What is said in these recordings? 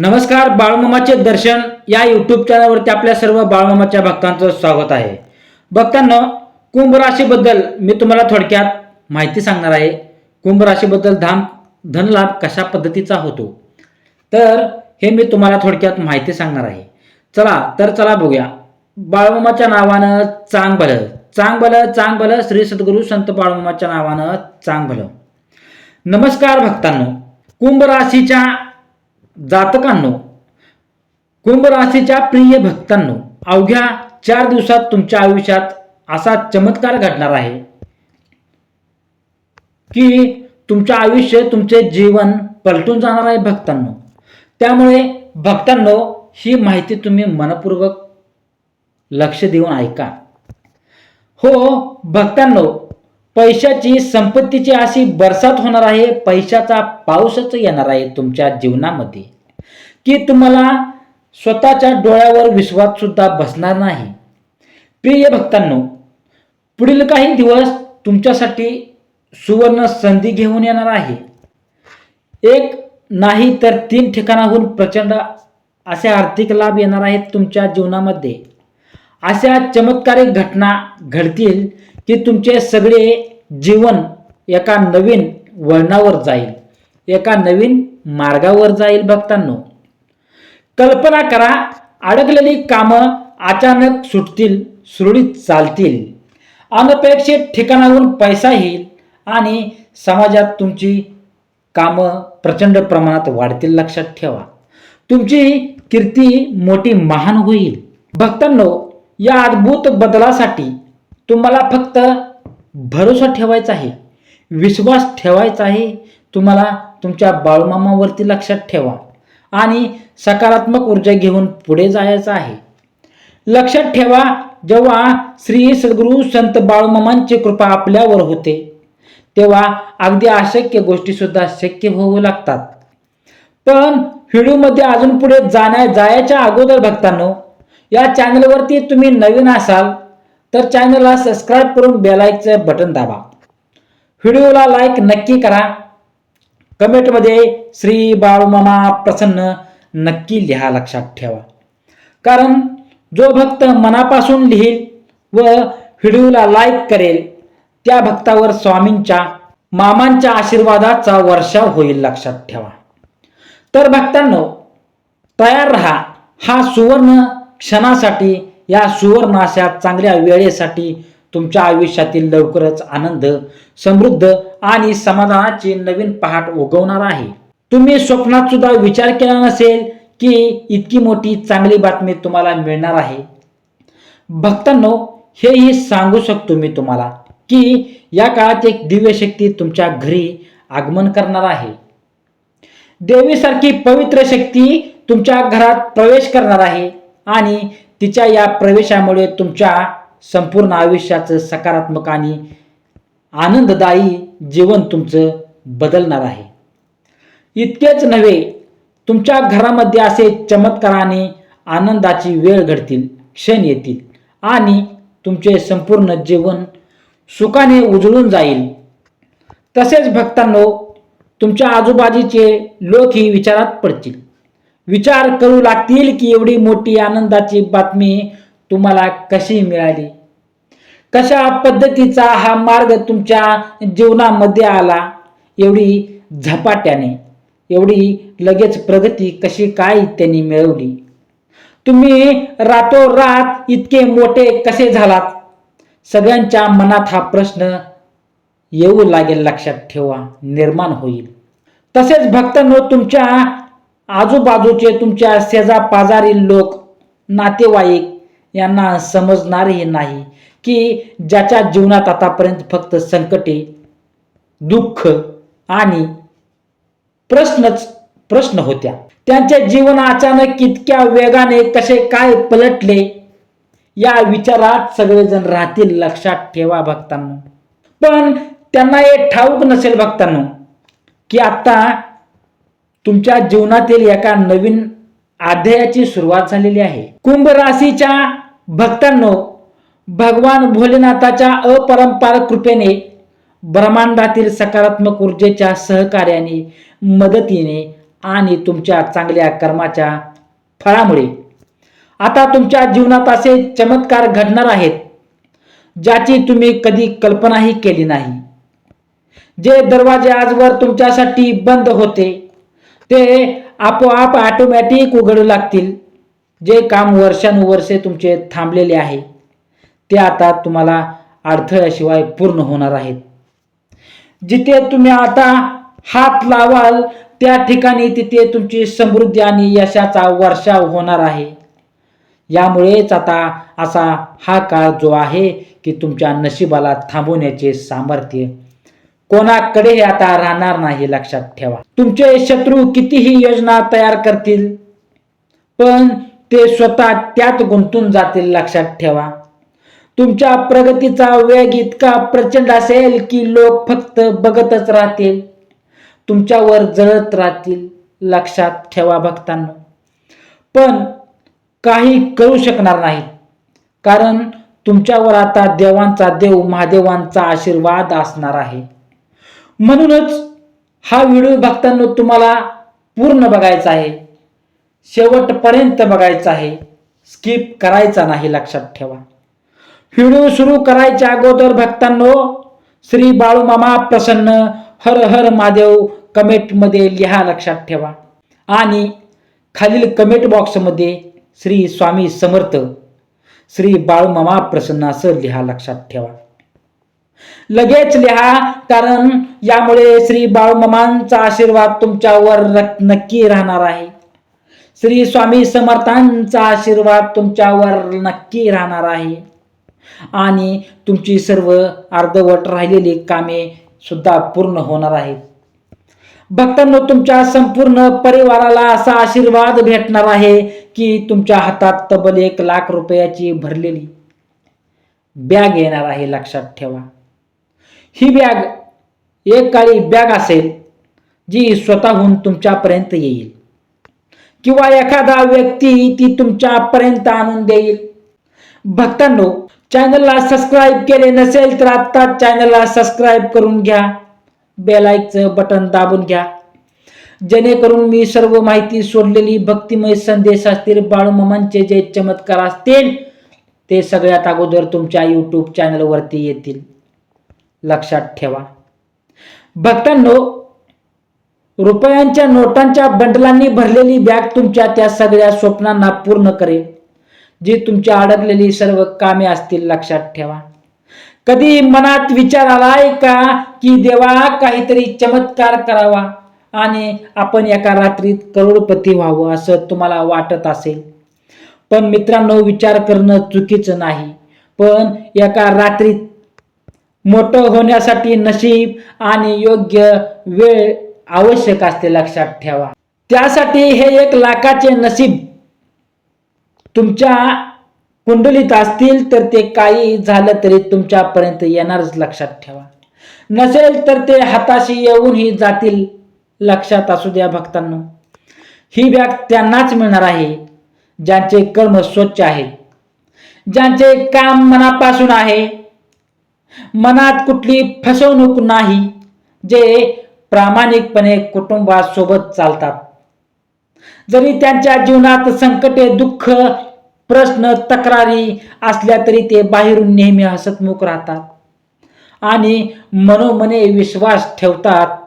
नमस्कार. बाळूमामाचे दर्शन या यूट्यूब चॅनलवरती आपल्या सर्व बाळूमामाच्या भक्तांचं स्वागत आहे. भक्तांनो, कुंभ राशीबद्दल मी तुम्हाला थोडक्यात माहिती सांगणार आहे. कुंभ राशीबद्दल धनलाभ कशा पद्धतीचा होतो तर हे मी तुम्हाला थोडक्यात माहिती सांगणार आहे. चला बघूया. बाळूमामाच्या नावानं चांग भलं श्री सद्गुरू संत बाळूमामाच्या नावानं चांग भलं. नमस्कार भक्तांनो, कुंभ राशीच्या जातकांनो, कुंभ राशीच्या प्रिय भक्तांनो, अवघ्या 4 दिवसात तुमच्या आयुष्यात असा चमत्कार घडणार आहे की तुमचे आयुष्य, तुमचे जीवन पलटून जाणार आहे भक्तांनो. त्यामुळे भक्तांनो, ही माहिती तुम्ही मनपूर्वक लक्ष देऊन ऐका. हो भक्तांनो, पैशाची, संपत्तीची अशी बरसात होणार आहे. पैशाचा पाऊसच येणार आहे तुमच्या जीवनामध्ये की तुम्हाला स्वतःच्या डोळ्यावर विश्वास सुद्धा बसणार नाही. प्रिय भक्तांनो, पुढील काही दिवस तुमच्यासाठी सुवर्ण संधी घेऊन येणार आहे. एक नाही तर 3 ठिकाणाहून प्रचंड असे आर्थिक लाभ येणार आहेत तुमच्या जीवनामध्ये. अशा चमत्कारिक घटना घडतील की तुमचे सगळे जीवन एका नवीन वळणावर जाईल, एका नवीन मार्गावर जाईल. भक्तांनो, कल्पना करा, अडकलेली कामं अचानक सुटतील, सुरळीत चालतील. अनपेक्षित ठिकाणाहून पैसा येईल आणि समाजात तुमची कामं प्रचंड प्रमाणात वाढतील. लक्षात ठेवा, तुमची कीर्ती मोठी महान होईल. भक्तांनो, या अद्भुत बदलासाठी तुम्हाला फक्त भरोसा ठेवायचा आहे, विश्वास ठेवायचा आहे. तुम्हाला तुमच्या बाळूमामावरती लक्षात ठेवा आणि सकारात्मक ऊर्जा घेऊन पुढे जायचं आहे. लक्षात ठेवा, जेव्हा श्री सद्गुरू संत बाळूमामांची कृपा आपल्यावर होते तेव्हा अगदी अशक्य गोष्टी सुद्धा शक्य होऊ लागतात. पण व्हिडिओमध्ये अजून पुढे जायच्या अगोदर भक्तांनो, या चॅनलवरती तुम्ही नवीन असाल तर चॅनलला सबस्क्राईब करून बेल आयकॉनचं बटन दाबा. व्हिडिओला लाईक नक्की करा. कमेंटमध्ये श्री बाळूमामा प्रसन्न नक्की लिहा. लक्षात ठेवा, कारण जो भक्त मनापासून लिहिल व व्हिडिओला लाईक करेल त्या भक्तावर स्वामींच्या, मामांच्या आशीर्वादाचा वर्षाव होईल. लक्षात ठेवा. तर भक्तांनो, तयार रहा हा सुवर्ण क्षणासाठी, या सुवर्ण अशा चांगल्या वेळेसाठी. तुमच्या आयुष्यातील लवकरच आनंद, समृद्ध आणि समाधानाची नवीन पहाट उगवणार आहे. तुम्ही स्वप्नात सुद्धा विचार केला नसेल की इतकी मोठी चांगली बातमी तुम्हाला मिळणार आहे. भक्तांनो, हेही सांगू शकतो मी तुम्हाला की या काळात एक दिव्य शक्ती तुमच्या घरी आगमन करणार आहे. देवीसारखी पवित्र शक्ती तुमच्या घरात प्रवेश करणार आहे आणि तिच्या या प्रवेशामुळे तुमच्या संपूर्ण आयुष्याचं सकारात्मक आणि आनंददायी जीवन तुमचं बदलणार आहे. इतकेच नव्हे, तुमच्या घरामध्ये असे चमत्कार आणि आनंदाची वेळ घडतील, क्षण येतील आणि तुमचे संपूर्ण जीवन सुखाने उजळून जाईल. तसेच भक्तांनो, तुमच्या आजूबाजूचे लोकही विचारात पडतील, विचार करू लागतील की एवढी मोठी आनंदाची बातमी तुम्हाला कशी मिळाली, कशा पद्धतीचा हा मार्ग तुमच्या जीवनामध्ये आला, एवढी झपाट्याने, एवढी लगेच प्रगती कशी काय त्यांनी मिळवली, तुम्ही रातोरात इतके मोठे कसे झालात. सगळ्यांच्या मनात हा प्रश्न येऊ लागेल. लक्षात ठेवा, निर्माण होईल. तसेच भक्तांनो, तुमच्या आजूबाजूचे, तुमच्या शेजापाजारी लोक, नातेवाईक यांना समजणारही नाही की ज्याच्या जीवनात आतापर्यंत फक्त संकटे, दुःख आणि प्रश्न होत्या, त्यांचे जीवन अचानक इतक्या वेगाने कसे काय पलटले, या विचारात सगळेजण राहतील. लक्षात ठेवा भक्तांनो. पण त्यांना हे ठाऊक नसेल भक्तांनो की आता तुमच्या जीवनातील एका नवीन अध्यायाची सुरुवात झालेली आहे. कुंभ राशीच्या भक्तांनो, भगवान भोलेनाथाच्या अपरंपार कृपेने, ब्रह्मांडातील सकारात्मक ऊर्जेच्या सहकार्याने, मदतीने आणि तुमच्या चांगल्या कर्माच्या फळामुळे आता तुमच्या जीवनात असे चमत्कार घडणार आहेत ज्याची तुम्ही कधी कल्पनाही केली नाही. जे दरवाजे आजवर तुमच्यासाठी बंद होते ते आपोआप ऑटोमॅटिक उघडू लागतील. जे काम वर्षानुवर्षे तुमचे थांबलेले आहे ते आता तुम्हाला अडथळ्याशिवाय पूर्ण होणार आहेत. जिथे तुम्ही आता हात लावाल त्या ठिकाणी तिथे तुमची समृद्धी आणि यशाचा वर्षाव होणार आहे. यामुळेच आता असा हा काळ जो आहे की तुमच्या नशिबाला थांबवण्याचे सामर्थ्य कोणाकडे आता राहणार नाही. लक्षात ठेवा. तुमचे शत्रू कितीही योजना तयार करतील पण ते स्वतः त्यात गुंतून जातील. लक्षात ठेवा. तुमच्या प्रगतीचा वेग इतका प्रचंड असेल की लोक फक्त बघतच राहतील, तुमच्यावर जळत राहतील. लक्षात ठेवा भक्तांनो. पण काही करू शकणार नाही कारण तुमच्यावर आता देवांचा देव महादेवांचा आशीर्वाद असणार आहे. म्हणूनच हा व्हिडिओ भक्तांनो तुम्हाला पूर्ण बघायचा आहे, शेवटपर्यंत बघायचा आहे, स्किप करायचा नाही. लक्षात ठेवा. व्हिडिओ सुरू करायच्या अगोदर भक्तांनो श्री बाळूमामा प्रसन्न हर हर महादेव कमेंटमध्ये लिहा. लक्षात ठेवा. आणि खालील कमेंट बॉक्समध्ये श्री स्वामी समर्थ श्री बाळूमामा प्रसन्न असं लिहा. लक्षात ठेवा. लगेच लिहा कारण यामुळे श्री बाळूमामांचा आशीर्वाद तुमच्यावर नक्की राहणार आहे. श्री स्वामी समर्थांचा आशीर्वाद तुमच्यावर नक्की राहणार आहे आणि तुमची सर्व अर्धवट राहिलेली कामे सुद्धा पूर्ण होणार आहेत. भक्तांनो तुमच्या संपूर्ण परिवाराला असा आशीर्वाद भेटणार आहे की तुमच्या हातात तब्बल 1,00,000 रुपयाची भरलेली बॅग येणार आहे. लक्षात ठेवा. ही बॅग एक काळी बॅग असेल जी स्वतःहून तुमच्यापर्यंत येईल किंवा एखादा व्यक्ती ती तुमच्यापर्यंत आणून देईल. भक्तांनो चॅनलला सबस्क्राईब केले नसेल तर आता चॅनलला सबस्क्राईब करून घ्या, बेल आयकॉनचं बटन दाबून घ्या जेणेकरून मी सर्व माहिती सोडलेली भक्तिमय संदेश असतील, बाळूमामांचे जे चमत्कार असतील ते सगळ्यात अगोदर तुमच्या YouTube चॅनलवरती येतील. लक्षात ठेवा. भक्तांनो रुपयांच्या नोटांच्या बंडलांनी भरलेली बॅग तुमच्या त्या सगळ्या स्वप्नांना पूर्ण करेल जी तुमच्या अडकलेली सर्व कामे असतील. लक्षात ठेवा. कधी मनात विचार आलाय का की देवा काहीतरी चमत्कार करावा आणि आपण एका रात्रीत करोडपती व्हावं असं तुम्हाला वाटत असेल. पण मित्रांनो विचार करणं चुकीचं नाही, पण एका रात्रीत मोठं होण्यासाठी नशीब आणि योग्य वेळ आवश्यक असते. लक्षात ठेवा. त्यासाठी हे 1,00,000चे नशीब तुमच्या कुंडलीत असतील तर ते काही झालं तरी तुमच्यापर्यंत येणारच. लक्षात ठेवा. नसेल तर ते हाताशी येऊनही जातील. लक्षात असू द्या भक्तांनो. ही बॅग त्यांनाच मिळणार आहे ज्यांचे कर्म स्वच्छ आहेत, ज्यांचे काम मनापासून आहे, मनात कुठली फसवणूक नाही, जे प्रामाणिकपणे कुटुंबासोबत चालतात. जरी त्यांच्या जीवनात संकटे, दुःख, प्रश्न, तक्रारी असल्या तरी ते बाहेरून नेहमी हसतमुख राहतात आणि मनोमने विश्वास ठेवतात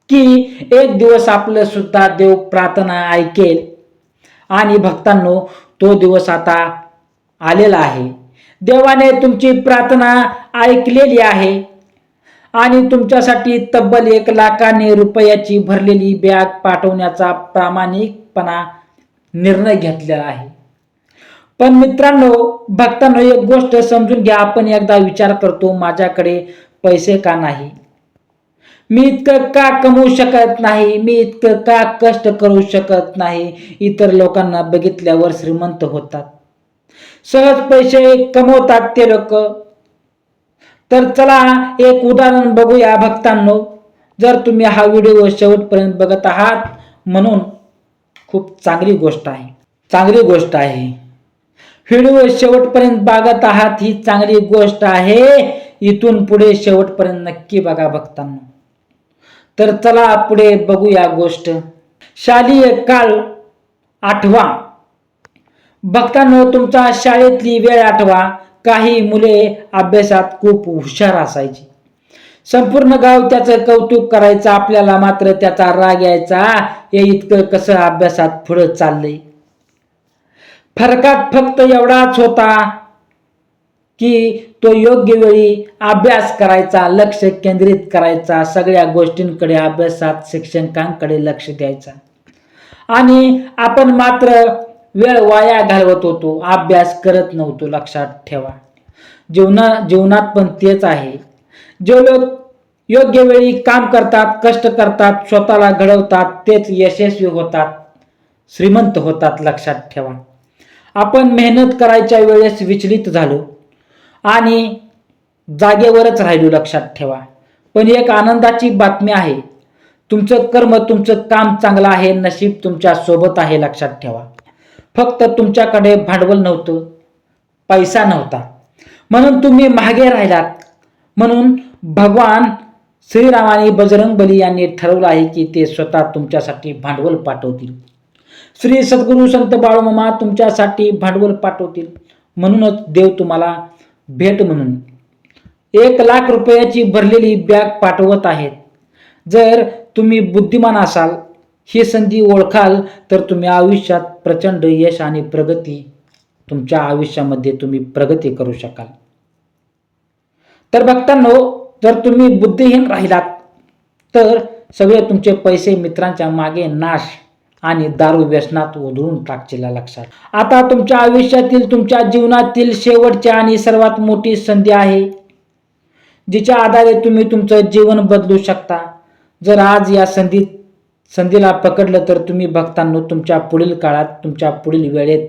की एक दिवस आपलं सुद्धा देव प्रार्थना ऐकेल. आणि भक्तांनो तो दिवस आता आलेला आहे. देवाने तुमची प्रार्थना ऐकलेली आहे आणि तुमच्यासाठी तब्बल 1,00,000 रुपयाची भरलेली बॅग पाठवण्याचा प्रामाणिकपणा निर्णय घेतलेला आहे. पण मित्रांनो भक्तांनो एक गोष्ट समजून घ्या. आपण एकदा विचार करतो माझ्याकडे पैसे का नाही, मी इतकं का कमवू शकत नाही, मी इतकं का कष्ट करू शकत नाही. इतर लोकांना बघितल्यावर श्रीमंत होतात, सहज पैसे कमवतात ते लोक. तर चला एक उदाहरण बघूया भक्तांनो. जर तुम्ही हा व्हिडिओ शेवटपर्यंत बघत आहात म्हणून खूप चांगली गोष्ट आहे. व्हिडिओ शेवटपर्यंत बघत आहात ही चांगली गोष्ट आहे. इथून पुढे शेवटपर्यंत नक्की बघा भक्तांनो. तर चला पुढे बघूया गोष्ट. शालेय काळ आठवा. भक्तांनो, तुमचा शाळेतली वेळ आठवा. काही मुले अभ्यासात खूप हुशार असायची. संपूर्ण गाव त्याचं कौतुक करायचं. आपल्याला मात्र त्याचा राग यायचा. हे इतकं कसं अभ्यासात पुढं चाललंय. फरकात फक्त एवढाच होता की तो योग्य वेळी अभ्यास करायचा, लक्ष केंद्रित करायचा, सगळ्या गोष्टींकडे, अभ्यासात शिक्षकांकडे लक्ष द्यायचा. आणि आपण मात्र वेळ वाया घालवत होतो, अभ्यास करत नव्हतो. लक्षात ठेवा, जीवनात पण तेच आहे. जे लोक योग्य वेळी काम करतात, कष्ट करतात, स्वतःला घडवतात, तेच यशस्वी होतात, श्रीमंत होतात. लक्षात ठेवा, आपण मेहनत करायच्या वेळेस विचलित झालो आणि जागेवरच राहिलो. लक्षात ठेवा, पण एक आनंदाची बातमी आहे. तुमचं कर्म, तुमचं काम चांगलं आहे. नशीब तुमच्या सोबत आहे. लक्षात ठेवा, फक्त तुमच्याकडे भांडवल नव्हतं, पैसा नव्हता, म्हणून तुम्ही मागे राहिलात. म्हणून भगवान श्रीराम आणि बजरंगबली यांनी ठरवलं आहे की ते स्वतः तुमच्यासाठी भांडवल पाठवतील. श्री सद्गुरू संत बाळूमामा तुमच्यासाठी भांडवल पाठवतील. म्हणूनच देव तुम्हाला भेट म्हणून 1,00,000 रुपयाची भरलेली बॅग पाठवत आहेत. जर तुम्ही बुद्धिमान असाल, ही संधी ओळखाल, तर तुम्ही आयुष्यात प्रचंड यश आणि प्रगती, तुमच्या आयुष्यामध्ये तुम्ही प्रगती करू शकाल. तर भक्तांनो, जर तुम्ही बुद्धिहीन राहिलात तर सगळे तुमचे पैसे मित्रांच्या मागे नाश आणि दारू व्यसनात उधळून टाकशील. लक्षात. आता तुमच्या आयुष्यातील, तुमच्या जीवनातील शेवटची आणि सर्वात मोठी संधी आहे, जिच्या आधारे तुम्ही तुमचं जीवन बदलू शकता. जर आज या संधीला पकडलं तर तुम्ही भक्तांनो, तुमच्या पुढील काळात, तुमच्या पुढील वेळेत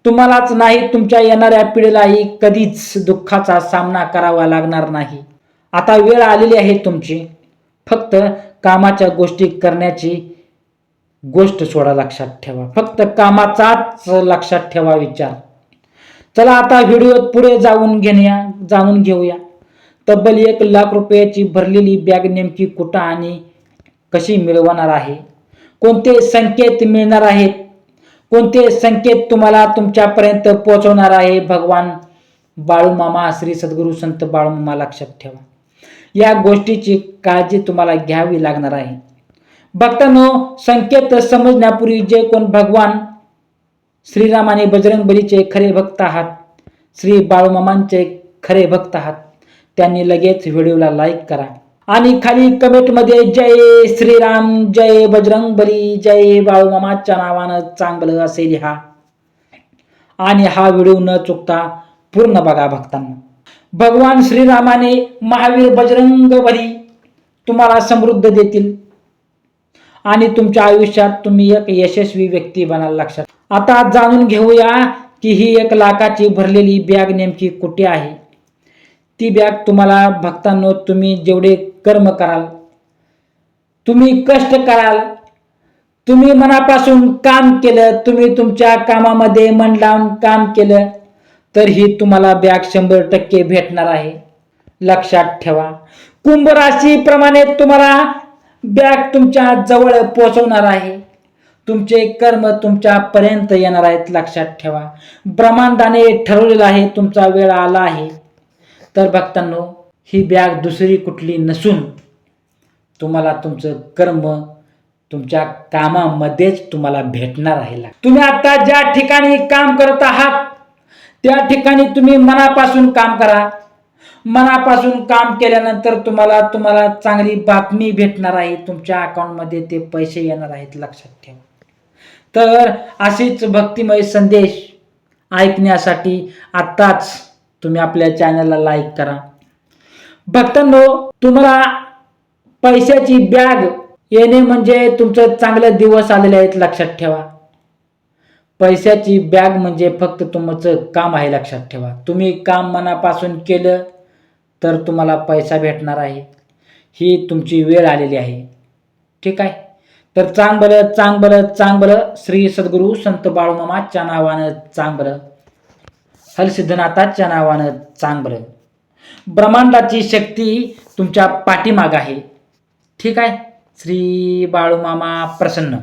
तुम्हालाच नाही, तुमच्या येणाऱ्या पिढीलाही कधीच दुःखाचा सामना करावा लागणार नाही. आता वेळ आलेली आहे तुमची. फक्त कामाच्या गोष्टी करण्याची गोष्ट सोडा. लक्षात ठेवा, फक्त कामाचाच लक्षात ठेवा विचार. चला आता व्हिडिओत पुढे जाणून घेऊया. तब्बल 1,00,000 रुपयाची भरलेली बॅग नेमकी कुठं आणि कशी मिळवणार आहे? कोणते संकेत मिळणार आहेत? कोणते संकेत तुम्हाला तुमच्यापर्यंत पोहोचवणार आहे? भगवान बाळूमामा, श्री सद्गुरू संत बाळूमामा. लक्षात ठेवा, या गोष्टीची काळजी तुम्हाला घ्यावी लागणार आहे. भक्तांनो, संकेत समजण्यापूर्वी जे कोण भगवान श्रीराम आणि बजरंगबलीचे खरे भक्त आहात, श्री बाळूमामांचे खरे भक्त आहात, त्यांनी लगेच व्हिडिओला लाईक करा आणि खाली कमेंटमध्ये जय श्रीराम, जय बजरंगबली, जय बाळूमामाच्या नावानं चांगलं असे लिहा. आणि हा व्हिडिओ न चुकता पूर्ण बघा. भक्तांनो, भगवान श्रीरामाने महावीर बजरंगबली तुम्हाला समृद्ध देतील आणि तुमच्या आयुष्यात तुम्ही एक यशस्वी व्यक्ती बनाल. लक्षात. आता जाणून घेऊया की ही 1,00,000ची भरलेली बॅग नेमकी कुठे आहे. ती बॅग तुम्हाला भक्तांनो, तुम्ही जेवढे कर्म कराल, तुम्ही कष्ट कराल, तुम्ही मनापासून काम केलं, तुम्ही तुमच्या कामामध्ये मन लावून काम केलं, तर ही तुम्हाला बॅग 100% भेटणार आहे. लक्षात ठेवा, कुंभ राशीप्रमाणे तुम्हाला बॅग तुमच्या जवळ पोहोचवणार आहे. तुमचे कर्म तुमच्यापर्यंत येणार आहेत. लक्षात ठेवा, ब्रह्मांडाने ठरवलेलं आहे, तुमचा वेळ आला आहे. तर भक्तांनो, ही बॅग दुसरी कुठली नसून तुम्हाला तुमचं कर्म, तुमच्या कामामध्येच तुम्हाला भेटणार आहे. तुम्ही आता ज्या ठिकाणी काम करत आहात त्या ठिकाणी तुम्ही मनापासून काम करा. मनापासून काम केल्यानंतर तुम्हाला चांगली बातमी भेटणार आहे. तुमच्या अकाउंटमध्ये ते पैसे येणार आहेत. लक्षात ठेवा. तर अशीच भक्तिमय संदेश ऐकण्यासाठी आत्ताच तुम्ही आपल्या चॅनलला लाईक करा. भक्तांनो, तुम्हाला पैशाची बॅग येणे म्हणजे तुमचं चांगले दिवस आलेले आहेत. लक्षात ठेवा, पैशाची बॅग म्हणजे फक्त तुमचं काम आहे. लक्षात ठेवा, तुम्ही काम मनापासून केलं तर तुम्हाला पैसा भेटणार आहे. ही तुमची वेळ आलेली आहे. ठीक आहे. तर चांगलं श्री सद्गुरू संत बाळूमामाच्या नावानं चांगलं, हलसिद्धनाथाच्या नावानं चांगलं. ब्रह्मांडाची शक्ती तुमच्या पाठीमाग आहे. ठीक आहे. श्री बाळूमामा प्रसन्न.